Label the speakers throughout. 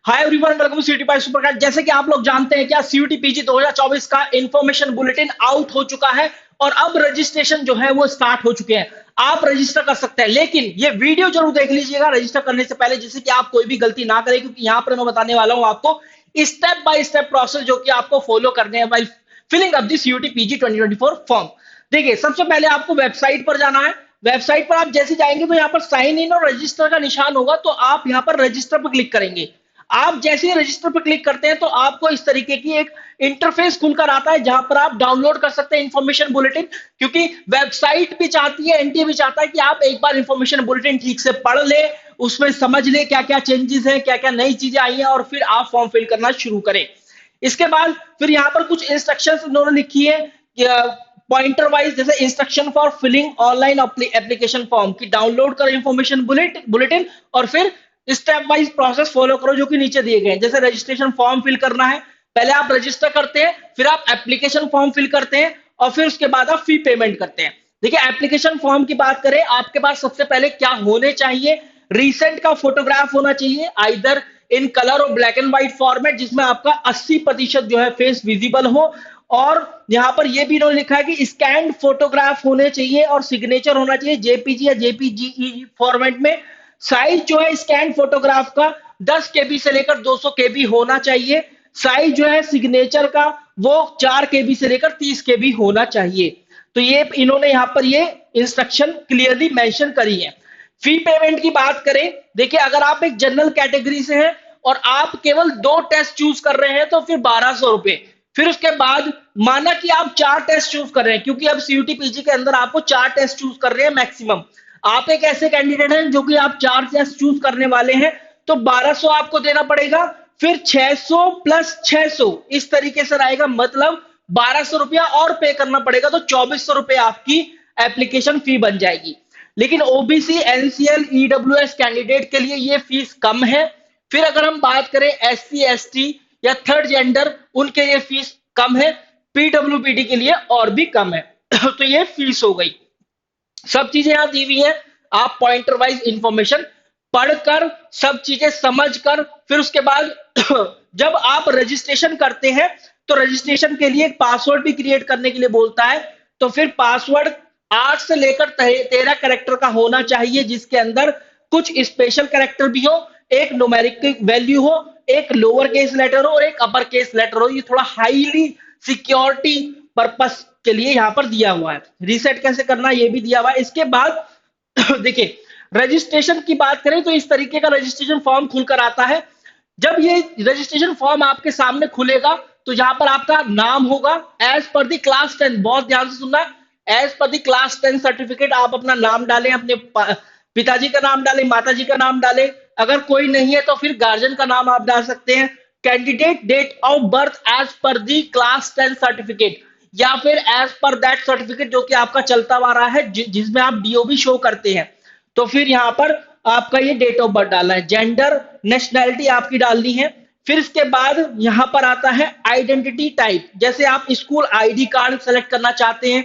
Speaker 1: Hi everyone, welcome to CUT by Supercard. जैसे कि आप लोग जानते हैं, क्या सीयूटी पीजी 2024 का इंफॉर्मेशन बुलेटिन आउट हो चुका है और अब रजिस्ट्रेशन जो है वो स्टार्ट हो चुके हैं। आप रजिस्टर कर सकते हैं, लेकिन ये वीडियो जरूर देख लीजिएगा रजिस्टर करने से पहले, जिससे कि आप कोई भी गलती ना करें, क्योंकि यहाँ पर मैं बताने वाला हूँ आपको स्टेप बाय स्टेप प्रोसेस जो कि आपको फॉलो करने हैं by filling up the CUET PG 2024 form. देखिए, सबसे पहले आपको वेबसाइट पर जाना है। वेबसाइट पर आप जैसे जाएंगे तो यहाँ पर साइन इन और रजिस्टर का निशान होगा, तो आप यहाँ पर रजिस्टर पर क्लिक करेंगे। आप जैसे ही रजिस्टर पर क्लिक करते हैं तो आपको इस तरीके की एक इंटरफेस खुलकर आता है, जहां पर आप डाउनलोड कर सकते हैं इंफॉर्मेशन बुलेटिन, क्योंकि वेबसाइट भी चाहती है, एनटीए भी चाहता है कि आप एक बार इंफॉर्मेशन बुलेटिन ठीक से पढ़ ले, उसमें समझ ले क्या क्या चेंजेस हैं, क्या क्या नई चीजें आई हैं, और फिर आप फॉर्म फिल करना शुरू करें। इसके बाद फिर यहाँ पर कुछ इंस्ट्रक्शंस उन्होंने लिखी है पॉइंटर वाइज, जैसे instruction for filling online application form की डाउनलोड करो इंफॉर्मेशन बुलेटिन, और फिर स्टेप वाइज प्रोसेस फॉलो करो जो कि नीचे दिए गए हैं। जैसे रजिस्ट्रेशन फॉर्म फिल करना है, पहले आप रजिस्टर करते हैं, फिर आप एप्लीकेशन फॉर्म फिल करते हैं, और फिर उसके बाद आप फी पेमेंट करते हैं। देखिए, एप्लीकेशन फॉर्म की बात करें, आपके पास सबसे पहले क्या होने चाहिए, रीसेंट का फोटोग्राफ होना चाहिए, आइदर इन कलर और ब्लैक एंड व्हाइट फॉर्मेट, जिसमें आपका 80% जो है फेस विजिबल हो। और यहां पर यह भी इन्होंने लिखा है कि स्कैन फोटोग्राफ होने चाहिए और सिग्नेचर होना चाहिए जेपीजी या जेपीजीई फॉर्मेट में। साइज जो है स्कैन फोटोग्राफ का 10 केबी से लेकर 200 केबी होना चाहिए। साइज जो है सिग्नेचर का वो 4 केबी से लेकर 30 केबी होना चाहिए। तो ये इन्होंने यहां पर ये इंस्ट्रक्शन क्लियरली मेंशन करी है। फी पेमेंट की बात करें, देखिए अगर आप एक जनरल कैटेगरी से हैं और आप केवल 2 टेस्ट चूज कर रहे हैं तो फिर 1200 रुपए। फिर उसके बाद माना कि आप 4 टेस्ट चूज कर रहे हैं, क्योंकि अब सीयूटी पीजी के अंदर आपको 4 टेस्ट चूज कर रहे हैं मैक्सिमम। आप एक ऐसे कैंडिडेट हैं जो कि आप 4 टेस्ट चूज करने वाले हैं, तो 1200 आपको देना पड़ेगा। फिर 600 प्लस 600 इस तरीके से रहेगा, मतलब 1200 रुपया और पे करना पड़ेगा, तो 2400 रुपए आपकी एप्लीकेशन फी बन जाएगी। लेकिन ओबीसी, एनसीएल, ईडब्ल्यूएस कैंडिडेट के लिए ये फीस कम है। फिर अगर हम बात करें एससी, एसटी या थर्ड जेंडर, उनके लिए फीस कम है। पीडब्ल्यूपीडी के लिए और भी कम है। तो ये फीस हो गई। सब चीजें यहां दी हुई है, आप पॉइंटर वाइज इंफॉर्मेशन पढ़कर, सब चीजें समझकर, फिर उसके बाद जब आप रजिस्ट्रेशन करते हैं तो रजिस्ट्रेशन के लिए एक पासवर्ड भी क्रिएट करने के लिए बोलता है। तो फिर पासवर्ड 8 से लेकर 13 कैरेक्टर का होना चाहिए, जिसके अंदर कुछ स्पेशल कैरेक्टर भी हो, एक न्यूमेरिक वैल्यू हो, एक लोअर केस लेटर हो और एक अपर केस लेटर हो। ये थोड़ा हाईली सिक्योरिटी पर्पस के लिए यहां पर दिया हुआ है। रीसेट कैसे करना ये भी दिया हुआ है। इसके बाद देखिए, रजिस्ट्रेशन की बात करें तो इस तरीके का रजिस्ट्रेशन फॉर्म खुलकर आता है। जब ये रजिस्ट्रेशन फॉर्म आपके सामने खुलेगा तो यहाँ पर आपका नाम होगा एज पर दी क्लास 10, बहुत ध्यान से सुनना, as per the class 10 certificate आप अपना नाम डालें, अपने पिताजी का नाम डालें, माताजी का नाम डालें, अगर कोई नहीं है तो फिर गार्जियन का नाम आप डाल सकते हैं। Candidate date of birth as per the class 10 certificate, या फिर एज पर दैट सर्टिफिकेट जो कि आपका चलता आ रहा है, जिसमें आप डीओबी शो करते हैं। तो फिर यहाँ पर आपका ये डेट ऑफ बर्थ डालना है, जेंडर, नेशनैलिटी आपकी डालनी है। फिर इसके बाद यहां पर आता है आइडेंटिटी टाइप, जैसे आप स्कूल आईडी कार्ड सेलेक्ट करना चाहते हैं,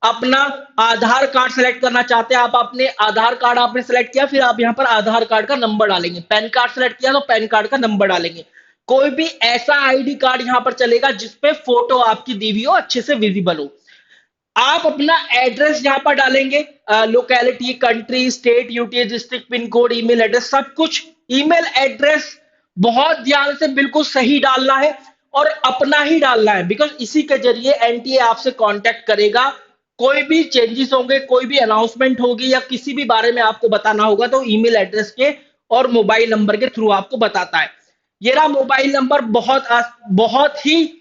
Speaker 1: अपना आधार कार्ड सेलेक्ट करना चाहते हैं, आप अपने आधार कार्ड आपने सेलेक्ट किया, फिर आप यहां पर आधार कार्ड का नंबर डालेंगे। पैन कार्ड सेलेक्ट किया तो पैन कार्ड का नंबर डालेंगे। कोई भी ऐसा आईडी कार्ड यहां पर चलेगा जिसपे फोटो आपकी दी हुई हो, अच्छे से विजिबल हो। आप अपना एड्रेस यहां पर डालेंगे, locality, country, state, UT, district, pin code, email address, सब कुछ। ईमेल एड्रेस बहुत ध्यान से बिल्कुल सही डालना है और अपना ही डालना है, बिकॉज इसी के जरिए एनटीए आपसे कांटेक्ट करेगा। कोई भी चेंजेस होंगे, कोई भी अनाउंसमेंट होगी या किसी भी बारे में आपको बताना होगा तो ईमेल एड्रेस के और मोबाइल नंबर के थ्रू आपको बताता है। ये रहा मोबाइल नंबर, बहुत ही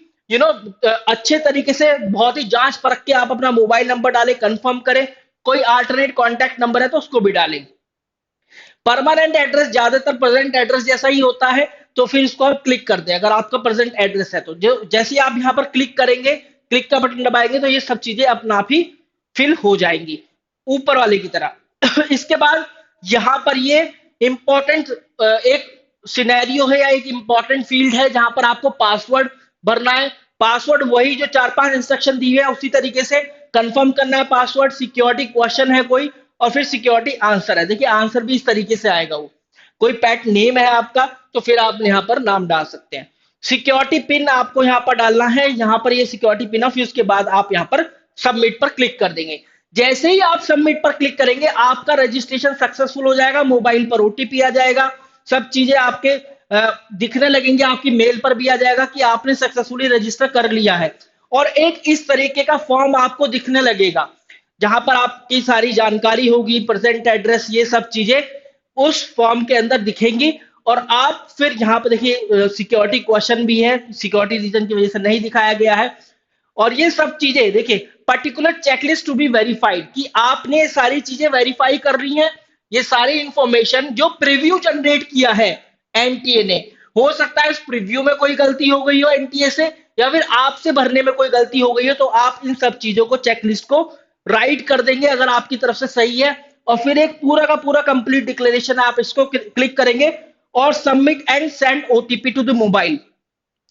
Speaker 1: अच्छे तरीके से, बहुत ही जांच परख के आप अपना मोबाइल नंबर डालें, कंफर्म करें। कोई अल्टरनेट कांटेक्ट नंबर है तो उसको भी डालें। परमानेंट एड्रेस ज्यादातर प्रेजेंट एड्रेस जैसा ही होता है, तो फिर इसको आप क्लिक कर दें। अगर आपका प्रेजेंट एड्रेस है तो जैसे ही आप यहां पर क्लिक करेंगे, क्लिक का बटन दबाएंगे, तो ये सब चीजें अपना आप ही फिल हो जाएंगी ऊपर वाले की तरह। इसके बाद यहां पर ये इंपॉर्टेंट एक सिनेरियो है या एक इंपॉर्टेंट फील्ड है जहां पर आपको पासवर्ड भरना है। पासवर्ड वही जो 4-5 इंस्ट्रक्शन दी है उसी तरीके से कंफर्म करना है पासवर्ड। सिक्योरिटी क्वेश्चन है कोई, और फिर सिक्योरिटी आंसर है। देखिए आंसर भी इस तरीके से आएगा वो। कोई पेट नेम है आपका, तो फिर आप यहाँ पर नाम डाल सकते हैं। सिक्योरिटी पिन आपको यहाँ पर डालना है, यहाँ पर ये सिक्योरिटी पिन है, फिर उसके बाद आप यहाँ पर सबमिट पर क्लिक कर देंगे। जैसे ही आप सबमिट पर क्लिक करेंगे, आपका रजिस्ट्रेशन सक्सेसफुल हो जाएगा, मोबाइल पर ओटीपी आ जाएगा, सब चीजें आपके दिखने लगेंगे, आपकी मेल पर भी आ जाएगा कि आपने सक्सेसफुली रजिस्टर कर लिया है। और एक इस तरीके का फॉर्म आपको दिखने लगेगा, जहां पर आपकी सारी जानकारी होगी, प्रेजेंट एड्रेस, ये सब चीजें उस फॉर्म के अंदर दिखेंगी। और आप फिर यहाँ पर देखिए सिक्योरिटी क्वेश्चन भी है, सिक्योरिटी रीजन की वजह से नहीं दिखाया गया है। और ये सब चीजें देखिए, particular checklist to be verified, कि आपने सारी चीजें वेरीफाई कर रही हैं। ये सारी इंफॉर्मेशन जो प्रीव्यू जनरेट किया है एनटीए ने, हो सकता है इस प्रीव्यू में कोई गलती हो गई हो एनटीए से, या फिर आपसे भरने में कोई गलती हो गई हो, तो आप इन सब चीजों को, चेकलिस्ट को राइट कर देंगे अगर आपकी तरफ से सही है। और फिर एक पूरा का पूरा कंप्लीट डिक्लेरेशन, आप इसको क्लिक करेंगे और submit and send OTP to the mobile.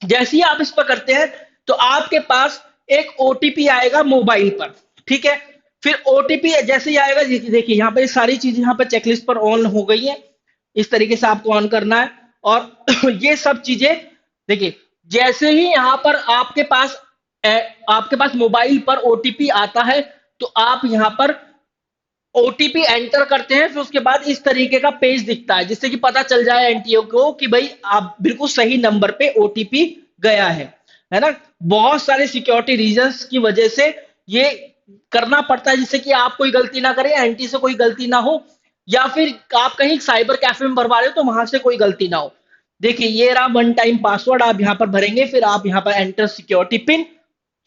Speaker 1: जैसे ही आप इस पर करते हैं तो आपके पास एक ओटीपी आएगा मोबाइल पर, ठीक है। फिर ओटीपी जैसे ही आएगा, देखिए यहाँ पे सारी चीजें यहाँ पे चेकलिस्ट पर ऑन हो गई है, इस तरीके से आपको ऑन करना है। और ये सब चीजें देखिए, जैसे ही यहाँ पर आपके पास मोबाइल पर ओटीपी आता है, तो आप यहाँ पर ओटीपी एंटर करते हैं, फिर उसके बाद इस तरीके का पेज दिखता है, जिससे कि पता चल जाए एनटीओ को कि भाई आप बिल्कुल सही नंबर पे ओटीपी गया है ना। बहुत सारे सिक्योरिटी रीजंस की वजह से ये करना पड़ता है, जिससे कि आप कोई गलती ना करें, एनटी से कोई गलती ना हो, या फिर आप कहीं साइबर कैफे में भरवा रहे हो तो वहां से कोई गलती ना हो। देखिए ये रहा वन टाइम पासवर्ड, आप यहाँ पर भरेंगे, फिर आप यहाँ पर enter security pin,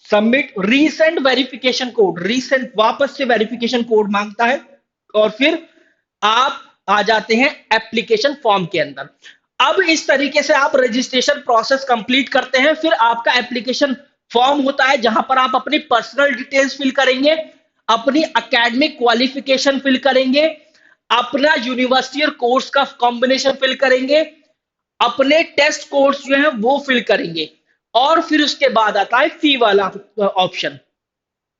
Speaker 1: submit, recent verification code, recent वापस से वेरिफिकेशन कोड मांगता है, और फिर आप आ जाते हैं एप्लीकेशन फॉर्म के अंदर। अब इस तरीके से आप रजिस्ट्रेशन प्रोसेस कंप्लीट करते हैं। फिर आपका एप्लीकेशन फॉर्म होता है, जहां पर आप अपनी पर्सनल डिटेल्स फिल करेंगे, अपनी एकेडमिक क्वालिफिकेशन फिल करेंगे, अपना यूनिवर्सिटी और कोर्स का कॉम्बिनेशन फिल करेंगे, अपने टेस्ट कोर्स जो है वो फिल करेंगे, और फिर उसके बाद आता है फी वाला ऑप्शन।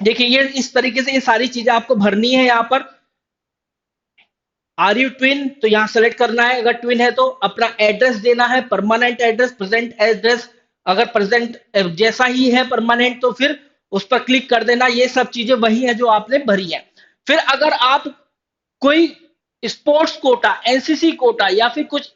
Speaker 1: देखिए ये इस तरीके से ये सारी चीजें आपको भरनी है। यहाँ पर आर यू ट्विन, तो यहाँ सेलेक्ट करना है, अगर ट्विन है तो अपना एड्रेस देना है, परमानेंट एड्रेस, प्रेजेंट एड्रेस, अगर प्रेजेंट जैसा ही है परमानेंट तो फिर उस पर क्लिक कर देना। ये सब चीजें वही है जो आपने भरी है। फिर अगर आप कोई स्पोर्ट्स कोटा, एनसीसी कोटा, या फिर कुछ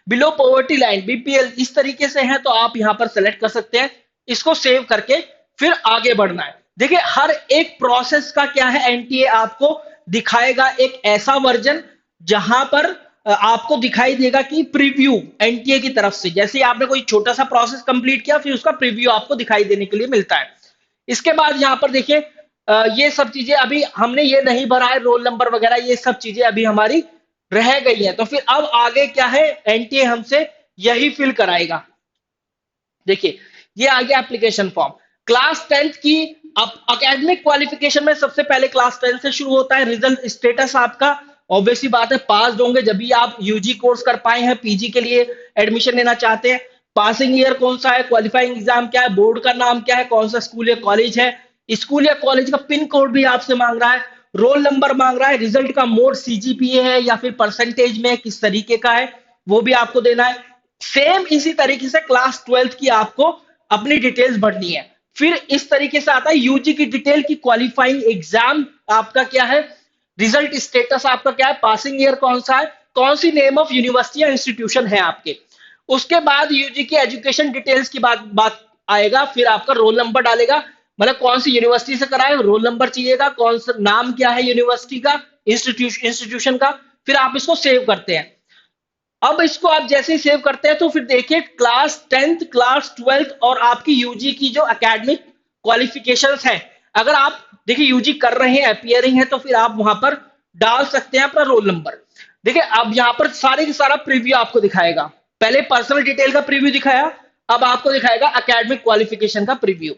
Speaker 1: बिलो पॉवर्टी लाइन, बीपीएल, इस तरीके से है, तो आप यहां पर सेलेक्ट कर सकते हैं। इसको सेव करके फिर आगे बढ़ना है। देखिए हर एक प्रोसेस का क्या है, एनटीए आपको दिखाएगा एक ऐसा वर्जन जहां पर आपको दिखाई देगा कि प्रीव्यू एनटीए की तरफ से, जैसे आपने कोई छोटा सा प्रोसेस कंप्लीट किया, फिर उसका प्रीव्यू आपको दिखाई देने के लिए मिलता है। इसके बाद यहाँ पर देखिए ये सब चीजें अभी हमने ये नहीं भरा है, रोल नंबर वगैरह, ये सब चीजें अभी हमारी रह गई है। तो फिर अब आगे क्या है, एनटीए हमसे यही फिल कराएगा। देखिए ये आ गया एप्लीकेशन फॉर्म। क्लास 10th की अब एकेडमिक क्वालिफिकेशन में सबसे पहले क्लास 10 से शुरू होता है। रिजल्ट स्टेटस आपका ऑब्वियसली बात है पास होंगे, जब भी आप यूजी कोर्स कर पाए हैं, पीजी के लिए एडमिशन लेना चाहते हैं। पासिंग ईयर कौन सा है, क्वालिफाइंग एग्जाम क्या है, बोर्ड का नाम क्या है, कौन सा स्कूल या कॉलेज है, स्कूल या कॉलेज का पिन कोड भी आपसे मांग रहा है, रोल नंबर मांग रहा है, रिजल्ट का मोड सीजीपीए है या फिर परसेंटेज में किस तरीके का है वो भी आपको देना है। सेम इसी तरीके से क्लास 12th की आपको अपनी डिटेल्स भरनी है। फिर इस तरीके से आता है यूजी की डिटेल की, क्वालिफाइंग एग्जाम आपका क्या है, रिजल्ट स्टेटस आपका क्या है, पासिंग ईयर कौन सा है, कौन सी नेम ऑफ यूनिवर्सिटी या इंस्टीट्यूशन है आपके। उसके बाद यूजी की एजुकेशन डिटेल्स की बात आएगा। फिर आपका रोल नंबर डालेगा, मतलब कौन सी यूनिवर्सिटी से कराए, रोल नंबर चाहिएगा, कौन सा नाम क्या है यूनिवर्सिटी का, इंस्टीट्यूशन का। फिर आप इसको सेव करते हैं। अब इसको आप जैसे ही सेव करते हैं तो फिर देखिए क्लास 10th, क्लास 12th और आपकी यूजी की जो एकेडमिक क्वालिफिकेशंस है, अगर आप देखिए यूजी कर रहे हैं, अपीयरिंग है, तो फिर आप वहां पर डाल सकते हैं अपना रोल नंबर। देखिए अब यहां पर सारे की सारा प्रीव्यू आपको दिखाएगा। पहले पर्सनल डिटेल का प्रीव्यू दिखाया, अब आपको दिखाएगा एकेडमिक क्वालिफिकेशन का प्रीव्यू।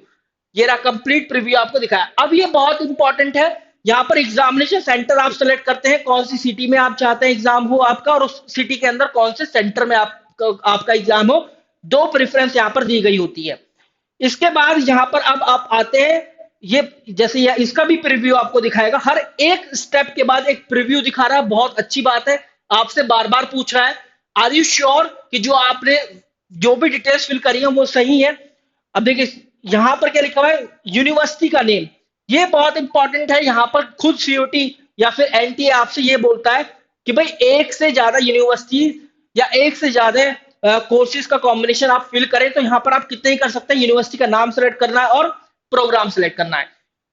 Speaker 1: ये रहा कंप्लीट प्रीव्यू आपको दिखाया। अब ये बहुत इंपॉर्टेंट है, यहाँ पर एग्जामिनेशन सेंटर आप सेलेक्ट करते हैं, कौन सी सिटी में आप चाहते हैं एग्जाम हो आपका, और उस सिटी के अंदर कौन से सेंटर में आपका एग्जाम हो। दो प्रेफरेंस यहाँ पर दी गई होती है। इसके बाद यहाँ पर अब आप आते हैं, ये जैसे इसका भी प्रीव्यू आपको दिखाएगा। हर एक स्टेप के बाद एक प्रीव्यू दिखा रहा है, बहुत अच्छी बात है। आपसे बार बार पूछ रहा है आर यू श्योर कि जो आपने जो भी डिटेल्स फिल करी है वो सही है? अब देखिए यहां पर क्या लिखा हुआ है, यूनिवर्सिटी का नेम। ये बहुत इंपॉर्टेंट है। यहां पर खुद सीओटी या फिर एनटीए आपसे ये बोलता है कि भाई एक से ज्यादा यूनिवर्सिटी या एक से ज्यादा कोर्सेज का कॉम्बिनेशन आप फिल करें तो यहां पर आप कितने ही कर सकते हैं। यूनिवर्सिटी का नाम सेलेक्ट करना है और प्रोग्राम सेलेक्ट करना है।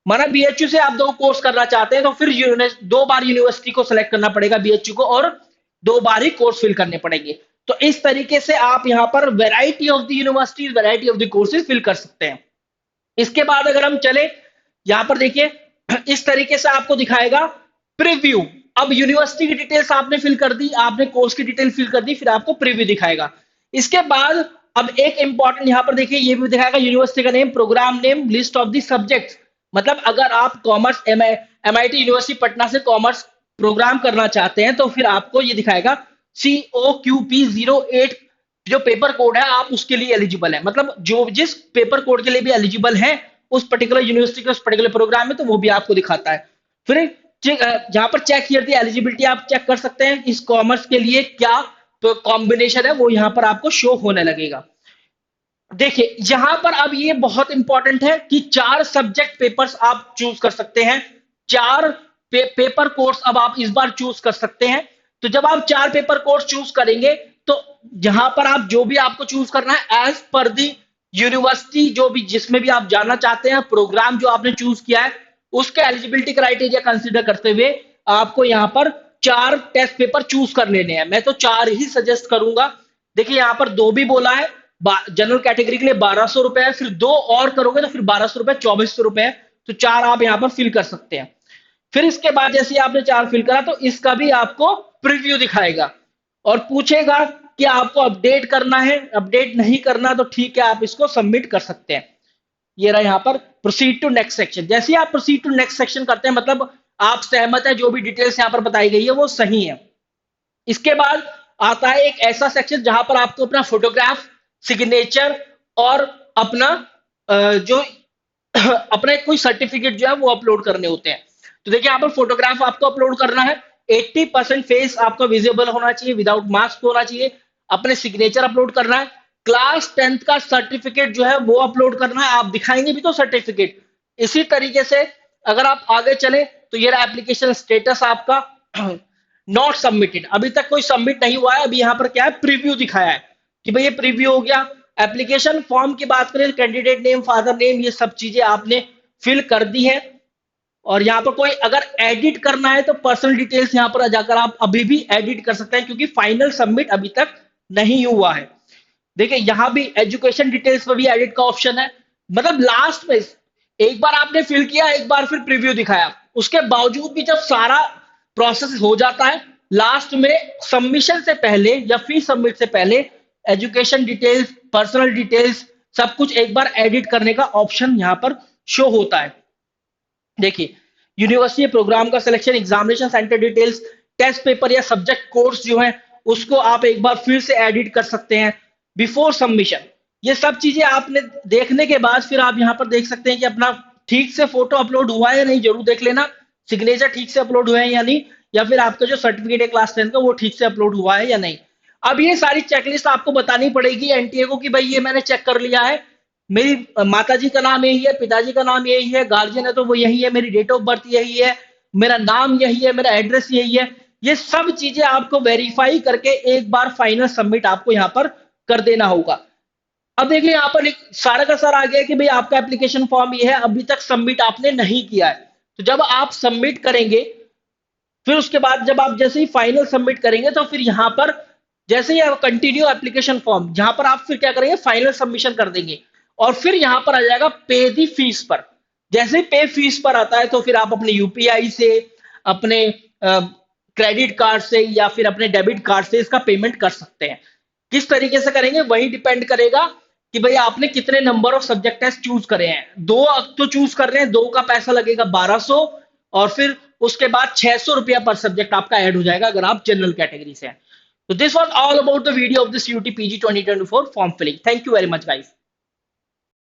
Speaker 1: माना बीएचयू से आप 2 कोर्स करना चाहते हैं तो फिर 2 बार यूनिवर्सिटी को सेलेक्ट करना पड़ेगा बीएचयू को, और 2 बार ही कोर्स फिल करने पड़ेंगे। तो इस तरीके से आप यहाँ पर variety of the universities, variety of the courses fill कर सकते हैं। इसके बाद अगर हम चले, यहां पर देखिए इस तरीके से आपको दिखाएगा प्रीव्यू। अब यूनिवर्सिटी की डिटेल्स आपने फिल कर दी, आपने कोर्स की डिटेल फिल कर दी, फिर आपको प्रीव्यू दिखाएगा। इसके बाद अब एक इंपॉर्टेंट यहां पर देखिए ये भी दिखाएगा यूनिवर्सिटी का name, programme name, list of the subjects. मतलब अगर आप कॉमर्स एमआईटी यूनिवर्सिटी पटना से कॉमर्स प्रोग्राम करना चाहते हैं तो फिर आपको ये दिखाएगा COQP08 जो पेपर कोड है आप उसके लिए एलिजिबल है। मतलब जो जिस पेपर कोड के लिए भी एलिजिबल है उस पर्टिकुलर यूनिवर्सिटी के उस पर्टिकुलर प्रोग्राम में, तो वो भी आपको दिखाता है। फिर जहां पर चेक हियर दी एलिजिबिलिटी आप चेक कर सकते हैं इस कॉमर्स के लिए क्या तो कॉम्बिनेशन है, वो यहां पर आपको शो होने लगेगा। देखिए यहां पर अब ये बहुत इंपॉर्टेंट है कि 4 सब्जेक्ट पेपर्स आप चूज कर सकते हैं। 4 पेपर कोर्स अब आप इस बार चूज कर सकते हैं। तो जब आप 4 पेपर कोर्स चूज करेंगे तो यहां पर आप जो भी आपको चूज करना है एज पर दी यूनिवर्सिटी, जो भी जिसमें भी आप जाना चाहते हैं, प्रोग्राम जो आपने चूज किया है उसके एलिजिबिलिटी क्राइटेरिया कंसीडर करते हुए आपको यहां पर 4 टेस्ट पेपर चूज कर लेने हैं। मैं तो 4 ही सजेस्ट करूंगा। देखिए यहां पर 2 भी बोला है, जनरल कैटेगरी के लिए 1200 रुपए है, फिर 2 और करोगे तो फिर 1200 रुपए, 2400 रुपए है। तो 4 आप यहां पर फिल कर सकते हैं। फिर इसके बाद जैसे ही आपने 4 फिल करा तो इसका भी आपको प्रीव्यू दिखाएगा और पूछेगा कि आपको अपडेट करना है। अपडेट नहीं करना तो ठीक है, आप इसको सबमिट कर सकते हैं। ये रहा यहाँ पर प्रोसीड टू नेक्स्ट सेक्शन। जैसे ही आप प्रोसीड टू नेक्स्ट सेक्शन करते हैं मतलब आप सहमत है जो भी डिटेल्स यहाँ पर बताई गई है वो सही है। इसके बाद आता है एक ऐसा सेक्शन जहां पर आपको अपना फोटोग्राफ, सिग्नेचर और अपना जो अपने कोई सर्टिफिकेट जो है वो अपलोड करने होते हैं। तो देखिए यहाँ पर फोटोग्राफ आपको अपलोड करना है। 80% फेस आपका विजिबल होना चाहिए, विदाउट मास्क होना चाहिए। अपने सिग्नेचर अपलोड करना है। क्लास 10th का सर्टिफिकेट जो है वो अपलोड करना है। आप दिखाएंगे भी तो सर्टिफिकेट। इसी तरीके से अगर आप आगे चले तो ये एप्लीकेशन स्टेटस आपका नॉट सबमिटेड, अभी तक कोई सबमिट नहीं हुआ है। अभी यहाँ पर क्या है, प्रीव्यू दिखाया है कि भाई ये प्रीव्यू हो गया। एप्लीकेशन फॉर्म की बात करें, कैंडिडेट नेम, फादर नेम, ये सब चीजें आपने फिल कर दी है। और यहाँ पर कोई अगर एडिट करना है तो पर्सनल डिटेल्स यहाँ पर जाकर आप अभी भी एडिट कर सकते हैं क्योंकि फाइनल सबमिट अभी तक नहीं हुआ है। देखिए यहाँ भी एजुकेशन डिटेल्स पर भी एडिट का ऑप्शन है। मतलब लास्ट में एक बार आपने फिल किया, एक बार फिर प्रीव्यू दिखाया, उसके बावजूद भी जब सारा प्रोसेस हो जाता है लास्ट में सबमिशन से पहले या फी सबमिट से पहले एजुकेशन डिटेल्स, पर्सनल डिटेल्स सब कुछ एक बार एडिट करने का ऑप्शन यहाँ पर शो होता है। देखिए यूनिवर्सिटी प्रोग्राम का selection, examination centre details, test paper या सब्जेक्ट कोर्स जो है उसको आप एक बार फिर से एडिट कर सकते हैं बिफोर सबमिशन। ये सब चीजें आपने देखने के बाद फिर आप यहाँ पर देख सकते हैं कि अपना ठीक से फोटो अपलोड हुआ है या नहीं, जरूर देख लेना। सिग्नेचर ठीक से अपलोड हुआ है या नहीं, या फिर आपका जो सर्टिफिकेट है क्लास 10 का वो ठीक से अपलोड हुआ है या नहीं। अब ये सारी चेकलिस्ट आपको बतानी पड़ेगी एनटीए को कि भाई ये मैंने चेक कर लिया है, मेरी माताजी का नाम यही है, पिताजी का नाम यही है, गार्जियन है तो वो यही है, मेरी डेट ऑफ बर्थ यही है, मेरा नाम यही है, मेरा एड्रेस यही है। ये सब चीजें आपको वेरीफाई करके एक बार फाइनल सबमिट आपको यहाँ पर कर देना होगा। अब देखिए यहाँ पर एक सारा का सारा आ गया कि भाई आपका एप्लीकेशन फॉर्म ये है, अभी तक सबमिट आपने नहीं किया है। तो जब आप सबमिट करेंगे फिर उसके बाद जब आप जैसे ही फाइनल सबमिट करेंगे तो फिर यहाँ पर जैसे ही आप कंटिन्यू एप्लीकेशन फॉर्म, जहां पर आप फिर क्या करेंगे, फाइनल सबमिशन कर देंगे और फिर यहां पर आ जाएगा पे दी फीस पर। जैसे ही पे फीस पर आता है तो फिर आप अपने यूपीआई से, अपने क्रेडिट कार्ड से या फिर अपने डेबिट कार्ड से इसका पेमेंट कर सकते हैं। किस तरीके से करेंगे वही डिपेंड करेगा कि भाई आपने कितने number of subject test choose करे हैं। 2 तो चूज कर रहे हैं, 2 का पैसा लगेगा 1200 और फिर उसके बाद 600 रुपया पर सब्जेक्ट आपका ऐड हो जाएगा अगर आप जनरल कैटेगरी से हैं। So this was all about the video of the CUT PG 2024 form filling. Thank you very much, guys.